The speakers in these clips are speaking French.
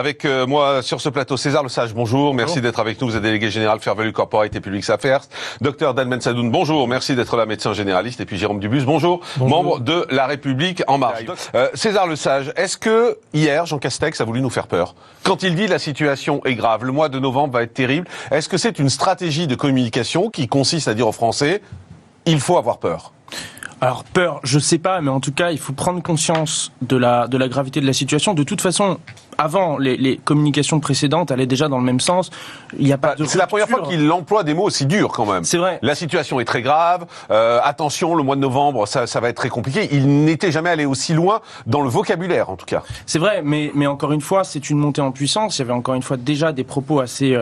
Avec moi sur ce plateau, César Lesage, bonjour. Merci d'être avec nous. Vous êtes délégué général Fair Value Corporate et Public Affairs. Docteur Dalmen Sadoun, bonjour. Merci d'être là, médecin généraliste. Et puis Jérôme Dubus, bonjour. Membre de La République En Marche. César Lesage, est-ce que hier, Jean Castex a voulu nous faire peur? Quand il dit la situation est grave, le mois de novembre va être terrible, est-ce que c'est une stratégie de communication qui consiste à dire aux Français, il faut avoir peur? Alors peur, je sais pas, mais en tout cas, il faut prendre conscience de la gravité de la situation. De toute façon, avant, les communications précédentes allaient déjà dans le même sens. Il y a pas de c'est la première fois qu'il emploie des mots aussi durs quand même. C'est vrai. La situation est très grave. Attention, le mois de novembre, ça va être très compliqué. Il n'était jamais allé aussi loin dans le vocabulaire, en tout cas. C'est vrai, mais encore une fois, c'est une montée en puissance. Il y avait encore une fois déjà des propos assez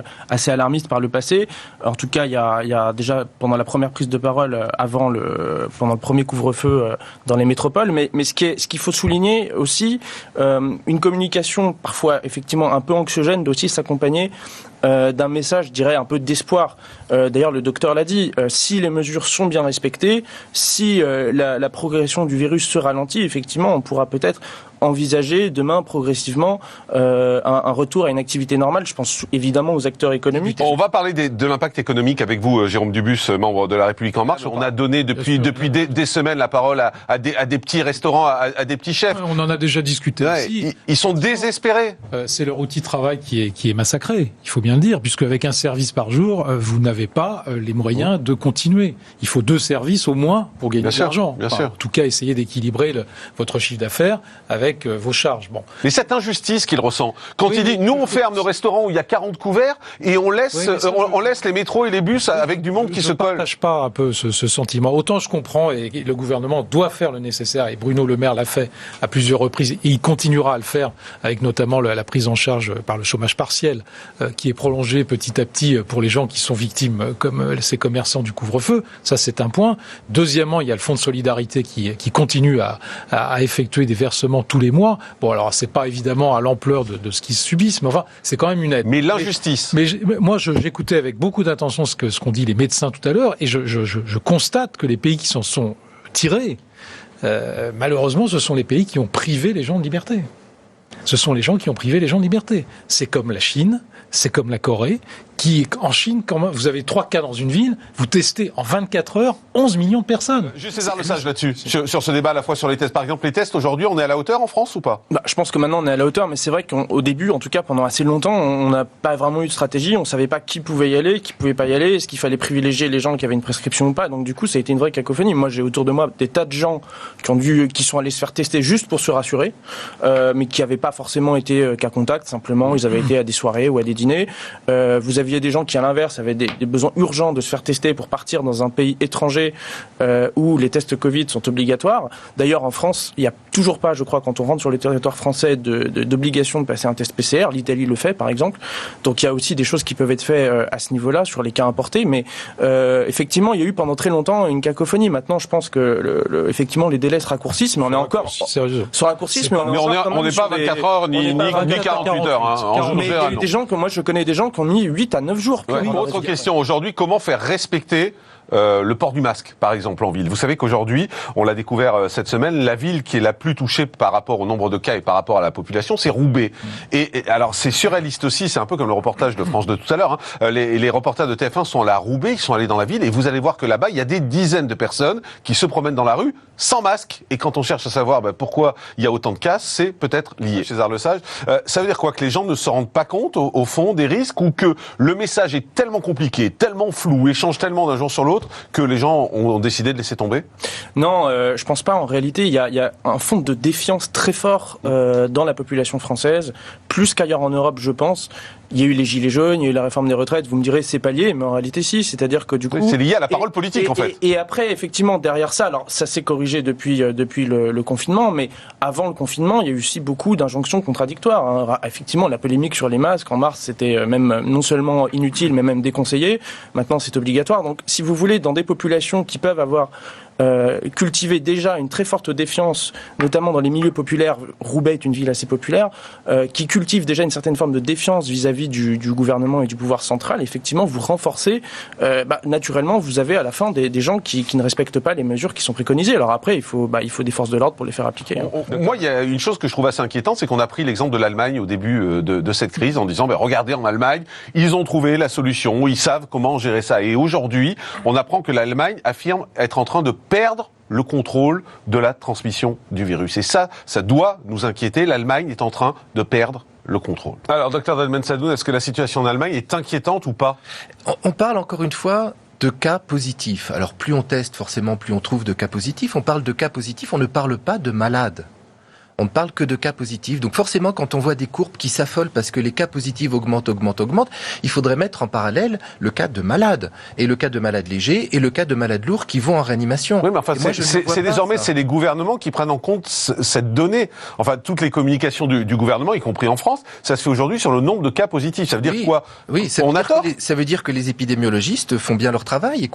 alarmistes par le passé. En tout cas, il y a déjà pendant la première prise de parole, pendant le premier couvre-feu dans les métropoles. Mais ce qu'il faut souligner aussi, une communication parfois effectivement un peu anxiogène doit aussi s'accompagner d'un message, je dirais, un peu d'espoir. D'ailleurs, le docteur l'a dit, si les mesures sont bien respectées, si la progression du virus se ralentit, effectivement, on pourra peut-être envisager demain progressivement un retour à une activité normale. Je pense évidemment aux acteurs économiques. On va parler de l'impact économique avec vous, Jérôme Dubus, membre de La République En Marche. On a donné depuis des semaines la parole à des petits restaurants, à des petits chefs. On en a déjà discuté aussi. Ils sont désespérés. C'est leur outil de travail qui est massacré, il faut bien le dire, puisque avec un service par jour, vous n'avez pas les moyens de continuer. Il faut 2 services au moins pour gagner de l'argent. En tout cas, essayez d'équilibrer votre chiffre d'affaires avec vos charges. Bon. Mais cette injustice qu'il ressent, quand il dit nous on ferme nos restaurants où il y a 40 couverts et on laisse les métros et les bus avec du monde qui se colle. Je ne partage pas un peu ce sentiment. Autant je comprends et le gouvernement doit faire le nécessaire et Bruno Le Maire l'a fait à plusieurs reprises et il continuera à le faire avec notamment la prise en charge par le chômage partiel qui est prolongé petit à petit pour les gens qui sont victimes comme ces commerçants du couvre-feu. Ça c'est un point. Deuxièmement, il y a le fonds de solidarité qui continue à effectuer des versements tous les mois. Bon, alors c'est pas évidemment à l'ampleur de ce qu'ils subissent, mais enfin, c'est quand même une aide. Mais l'injustice. Mais moi, j'écoutais avec beaucoup d'attention ce qu'ont dit les médecins tout à l'heure, et je constate que les pays qui s'en sont tirés, malheureusement, ce sont les pays qui ont privé les gens de liberté. Ce sont les gens qui ont privé les gens de liberté. C'est comme la Chine, c'est comme la Corée, en Chine, quand vous avez 3 cas dans une ville, vous testez en 24 heures 11 millions de personnes. Juste César Lesage là-dessus, sur ce débat à la fois sur les tests. Par exemple, les tests aujourd'hui, on est à la hauteur en France ou pas? Je pense que maintenant on est à la hauteur, mais c'est vrai qu'au début, en tout cas pendant assez longtemps, on n'a pas vraiment eu de stratégie, on savait pas qui pouvait y aller, qui pouvait pas y aller, est-ce qu'il fallait privilégier les gens qui avaient une prescription ou pas. Donc du coup, ça a été une vraie cacophonie. Moi, j'ai autour de moi des tas de gens qui sont allés se faire tester juste pour se rassurer, mais qui n'avaient pas forcément été cas contact, simplement ils avaient été à des soirées ou à des dîners. Vous aviez des gens qui, à l'inverse, avaient des besoins urgents de se faire tester pour partir dans un pays étranger où les tests Covid sont obligatoires. D'ailleurs, en France, il n'y a toujours pas, je crois, quand on rentre sur le territoire français, d'obligation de passer un test PCR. L'Italie le fait, par exemple. Donc il y a aussi des choses qui peuvent être faites à ce niveau-là, sur les cas importés. Mais effectivement, il y a eu pendant très longtemps une cacophonie. Maintenant, je pense que effectivement, les délais se raccourcissent, mais on est encore... Se raccourcissent, mais on n'est pas 24 heures ni 48 heures. Hein, mais il y a eu des gens, moi je connais des gens qui ont mis 8 à 9 jours. Autre question aujourd'hui, comment faire respecter le port du masque, par exemple, en ville. Vous savez qu'aujourd'hui, on l'a découvert cette semaine, la ville qui est la plus touchée par rapport au nombre de cas et par rapport à la population, c'est Roubaix. Et alors, c'est surréaliste aussi, c'est un peu comme le reportage de France 2 tout à l'heure. Hein. Les reporters de TF1 sont allés à Roubaix, ils sont allés dans la ville, et vous allez voir que là-bas, il y a des dizaines de personnes qui se promènent dans la rue sans masque. Et quand on cherche à savoir pourquoi il y a autant de cas, c'est peut-être lié. César Lesage, ça veut dire quoi? Que les gens ne se rendent pas compte, au fond, des risques, ou que le message est tellement compliqué, tellement flou, et change tellement d'un jour sur l'autre, que les gens ont décidé de laisser tomber? Non, je pense pas. En réalité, il y a un fond de défiance très fort dans la population française, plus qu'ailleurs en Europe, je pense. Il y a eu les gilets jaunes, il y a eu la réforme des retraites. Vous me direz c'est pas lié, mais en réalité si. C'est-à-dire que du coup, c'est lié à la parole politique en fait. Et après, effectivement, derrière ça, alors ça s'est corrigé depuis le confinement, mais avant le confinement, il y a eu aussi beaucoup d'injonctions contradictoires. Hein. Effectivement, la polémique sur les masques en mars, c'était même non seulement inutile, mais même déconseillé. Maintenant, c'est obligatoire. Donc, si vous voulez, dans des populations qui peuvent avoir cultivaient déjà une très forte défiance, notamment dans les milieux populaires. Roubaix est une ville assez populaire, qui cultive déjà une certaine forme de défiance vis-à-vis du gouvernement et du pouvoir central. Effectivement, vous renforcez, naturellement, vous avez à la fin des gens qui ne respectent pas les mesures qui sont préconisées. Alors après, il faut des forces de l'ordre pour les faire appliquer. Moi, il y a une chose que je trouve assez inquiétante, c'est qu'on a pris l'exemple de l'Allemagne au début de cette crise en disant, regardez, en Allemagne, ils ont trouvé la solution, ils savent comment gérer ça. Et aujourd'hui, on apprend que l'Allemagne affirme être en train de perdre le contrôle de la transmission du virus. Et ça doit nous inquiéter. L'Allemagne est en train de perdre le contrôle. Alors, Dr Delmen Sadoun, est-ce que la situation en Allemagne est inquiétante ou pas? On parle encore une fois de cas positifs. Alors plus on teste, forcément, plus on trouve de cas positifs. On parle de cas positifs, on ne parle pas de malades. On ne parle que de cas positifs. Donc forcément, quand on voit des courbes qui s'affolent parce que les cas positifs augmentent, il faudrait mettre en parallèle le cas de malades. Et le cas de malades légers et le cas de malades lourds qui vont en réanimation. Oui, mais enfin, c'est désormais, c'est les gouvernements qui prennent en compte cette donnée. Enfin, toutes les communications du gouvernement, y compris en France, ça se fait aujourd'hui sur le nombre de cas positifs. Ça veut dire quoi? Oui, ça veut dire que les épidémiologistes font bien leur travail et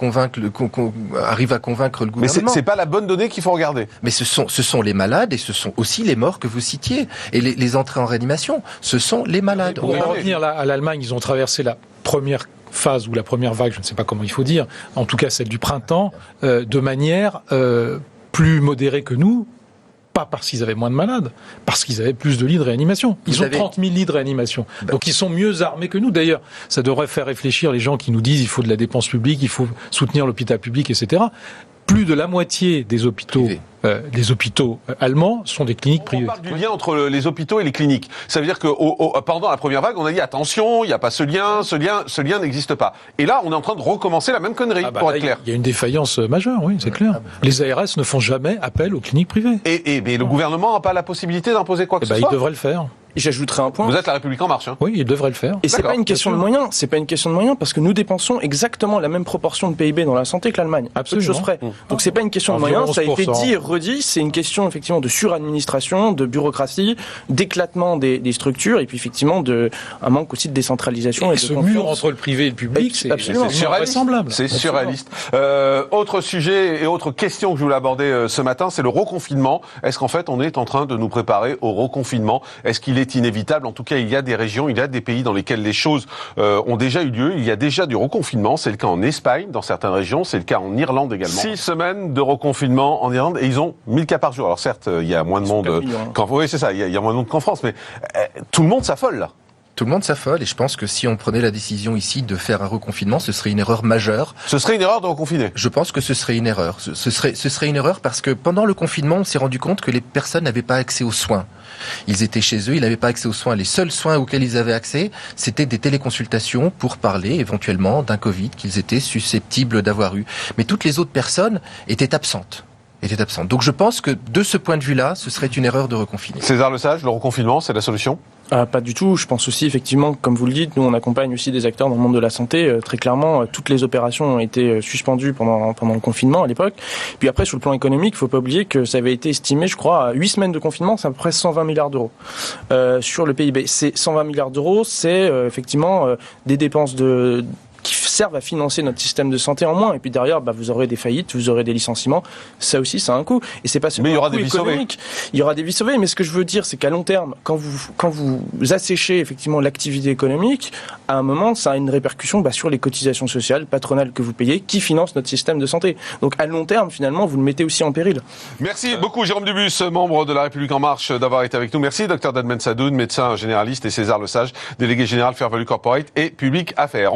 arrivent à convaincre le gouvernement. Mais c'est pas la bonne donnée qu'il faut regarder. Mais ce sont les malades et ce sont aussi les morts que vous citiez. Et les entrées en réanimation, ce sont les malades. Pour revenir là à l'Allemagne, ils ont traversé la première phase ou la première vague, je ne sais pas comment il faut dire, en tout cas celle du printemps, de manière plus modérée que nous. Pas parce qu'ils avaient moins de malades, parce qu'ils avaient plus de lits de réanimation. Ils ont 30 000 lits de réanimation. Donc ils sont mieux armés que nous. D'ailleurs, ça devrait faire réfléchir les gens qui nous disent il faut de la dépense publique, il faut soutenir l'hôpital public, etc. Plus de la moitié des hôpitaux allemands sont des cliniques privées. On parle du lien entre les hôpitaux et les cliniques. Ça veut dire que pendant la première vague, on a dit attention, il n'y a pas ce lien n'existe pas. Et là, on est en train de recommencer la même connerie, pour être clair. Il y a une défaillance majeure, oui, c'est clair. Les ARS ne font jamais appel aux cliniques privées. Mais le gouvernement n'a pas la possibilité d'imposer quoi que ce soit. Il devrait le faire. Et j'ajouterai un point. Vous êtes La République En Marche, hein. Oui, il devrait le faire. Et c'est pas une question de moyens. C'est pas une question de moyens parce que nous dépensons exactement la même proportion de PIB dans la santé que l'Allemagne. Absolument. Peu de choses près. Donc c'est pas une question de moyens. Ça a été dit et redit. C'est une question effectivement de suradministration, de bureaucratie, d'éclatement des structures et puis effectivement un manque aussi de décentralisation et de ce confiance. Mur entre le privé et le public, c'est surréaliste. C'est surréaliste. Autre sujet et autre question que je voulais aborder ce matin, c'est le reconfinement. Est-ce qu'en fait on est en train de nous préparer au reconfinement? Est-ce qu'il est inévitable? En tout cas, il y a des régions, il y a des pays dans lesquels les choses ont déjà eu lieu. Il y a déjà du reconfinement. C'est le cas en Espagne, dans certaines régions. C'est le cas en Irlande également. 6 semaines de reconfinement en Irlande et ils ont 1000 cas par jour. Alors certes, il y a moins de monde oui, c'est ça. Il y a moins de monde qu'en France, mais tout le monde s'affole là. Tout le monde s'affole et je pense que si on prenait la décision ici de faire un reconfinement, ce serait une erreur majeure. Ce serait une erreur de reconfiner? Je pense que ce serait une erreur. Ce serait une erreur parce que pendant le confinement, on s'est rendu compte que les personnes n'avaient pas accès aux soins. Ils étaient chez eux, ils n'avaient pas accès aux soins. Les seuls soins auxquels ils avaient accès, c'était des téléconsultations pour parler éventuellement d'un Covid qu'ils étaient susceptibles d'avoir eu. Mais toutes les autres personnes étaient absentes. Donc je pense que de ce point de vue-là, ce serait une erreur de reconfiner. César Lesage, le reconfinement, c'est la solution? Pas du tout. Je pense aussi, effectivement, comme vous le dites, nous on accompagne aussi des acteurs dans le monde de la santé. Très clairement, toutes les opérations ont été suspendues pendant le confinement à l'époque. Puis après, sur le plan économique, il faut pas oublier que ça avait été estimé, je crois, à 8 semaines de confinement, c'est à peu près 120 milliards d'euros sur le PIB. C'est 120 milliards d'euros, c'est effectivement des dépenses qui servent à financer notre système de santé en moins. Et puis derrière, vous aurez des faillites, vous aurez des licenciements. Ça aussi, ça a un coût. Et c'est pas seulement mais il y aura des vies sauvées. Il y aura des vies sauvées. Mais ce que je veux dire, c'est qu'à long terme, quand vous asséchez effectivement l'activité économique, à un moment, ça a une répercussion sur les cotisations sociales, patronales que vous payez, qui financent notre système de santé. Donc à long terme, finalement, vous le mettez aussi en péril. Merci beaucoup, Jérôme Dubus, membre de La République En Marche, d'avoir été avec nous. Merci, Dr Delmen Sadoun, médecin généraliste, et César Lesage, délégué général Fair Value Corporate et Public Affaires.